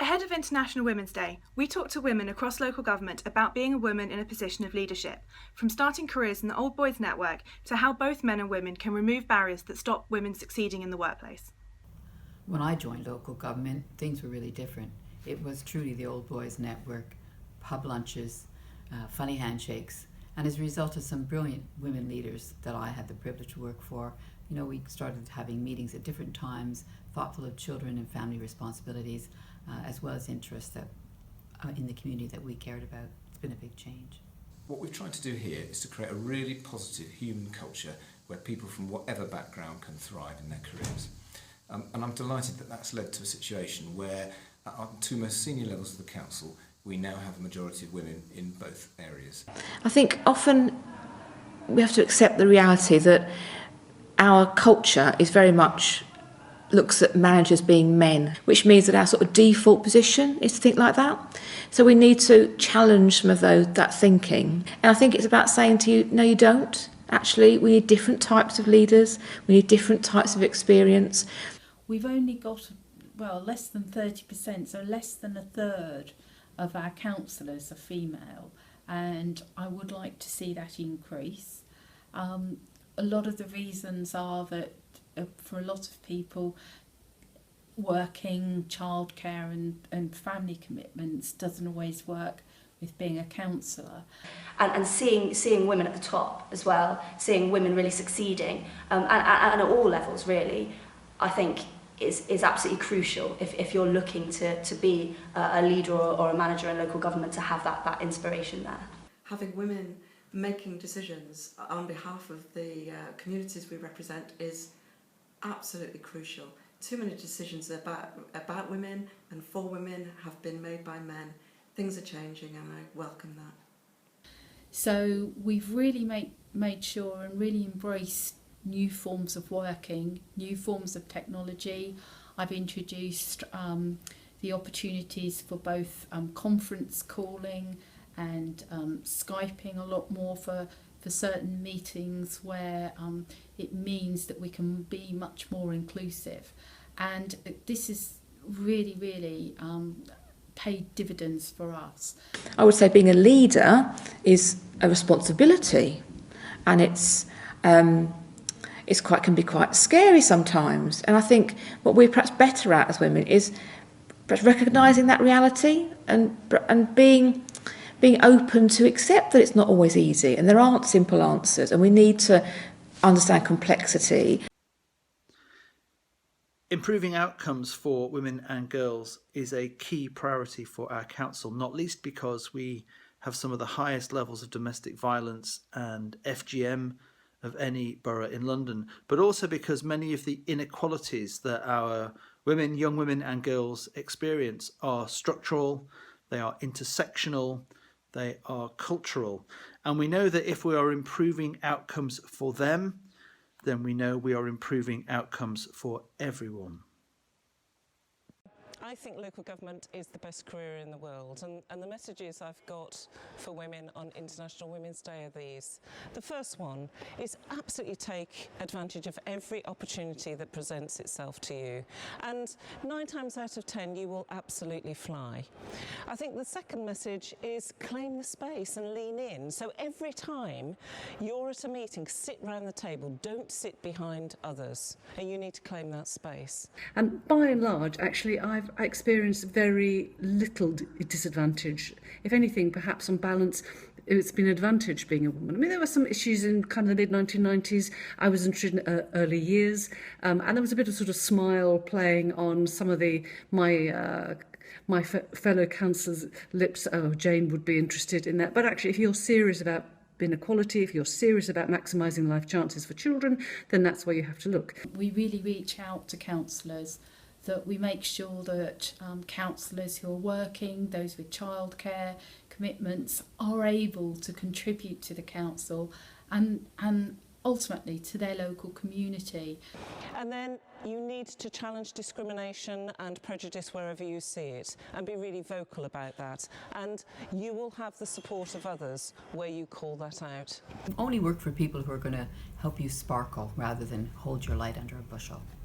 Ahead of International Women's Day, we talked to women across local government about being a woman in a position of leadership, from starting careers in the Old Boys Network to how both men and women can remove barriers that stop women succeeding in the workplace. When I joined local government, things were really different. It was truly the Old Boys Network, pub lunches, funny handshakes, and as a result of some brilliant women leaders that I had the privilege to work for, we started having meetings at different times, thoughtful of children and family responsibilities, as well as interests that in the community that we cared about. It's been a big change. What we've tried to do here is to create a really positive human culture where people from whatever background can thrive in their careers. And I'm delighted that that's led to a situation where at our two most senior levels of the council, we now have a majority of women in both areas. I think often we have to accept the reality that our culture is very much looks at managers being men, which means that our sort of default position is to think like that. So we need to challenge some of that thinking. And I think it's about saying to you, no, you don't. Actually, we need different types of leaders. We need different types of experience. We've only got, less than 30%, so less than a third of our councillors are female. And I would like to see that increase. A lot of the reasons are that for a lot of people, working, childcare and family commitments doesn't always work with being a councillor. And seeing women at the top as well, seeing women really succeeding, and at all levels really, I think is absolutely crucial if you're looking to be a leader or a manager in local government, to have that inspiration there. Having women making decisions on behalf of the communities we represent is absolutely crucial. Too many decisions about women and for women have been made by men. Things are changing and I welcome that. So we've really made sure and really embraced new forms of working, new forms of technology. I've introduced the opportunities for both conference calling and Skyping a lot more for certain meetings where it means that we can be much more inclusive. And this is really paid dividends for us. I would say being a leader is a responsibility, and can be quite scary sometimes. And I think what we're perhaps better at as women is perhaps recognising that reality and being open to accept that it's not always easy and there aren't simple answers, and we need to understand complexity. Improving outcomes for women and girls is a key priority for our council, not least because we have some of the highest levels of domestic violence and FGM of any borough in London, but also because many of the inequalities that our women, young women and girls experience are structural, they are intersectional, they are cultural. And we know that if we are improving outcomes for them, then we know we are improving outcomes for everyone. I think local government is the best career in the world, and the messages I've got for women on International Women's Day are these. The first one is absolutely take advantage of every opportunity that presents itself to you, and 9 times out of 10 you will absolutely fly. I think the second message is claim the space and lean in. So every time you're at a meeting, sit round the table, don't sit behind others, and you need to claim that space. And by and large, actually, I've experienced very little disadvantage. If anything, perhaps on balance, it's been an advantage being a woman. I mean, there were some issues in kind of the mid-1990s. I was interested in early years, and there was a bit of sort of smile playing on some of my fellow councillors' lips. Oh, Jane would be interested in that. But actually, if you're serious about inequality, if you're serious about maximising life chances for children, then that's where you have to look. We really reach out to councillors, that we make sure that councillors who are working, those with childcare commitments, are able to contribute to the council and ultimately to their local community. And then you need to challenge discrimination and prejudice wherever you see it, and be really vocal about that. And you will have the support of others where you call that out. Only work for people who are going to help you sparkle rather than hold your light under a bushel.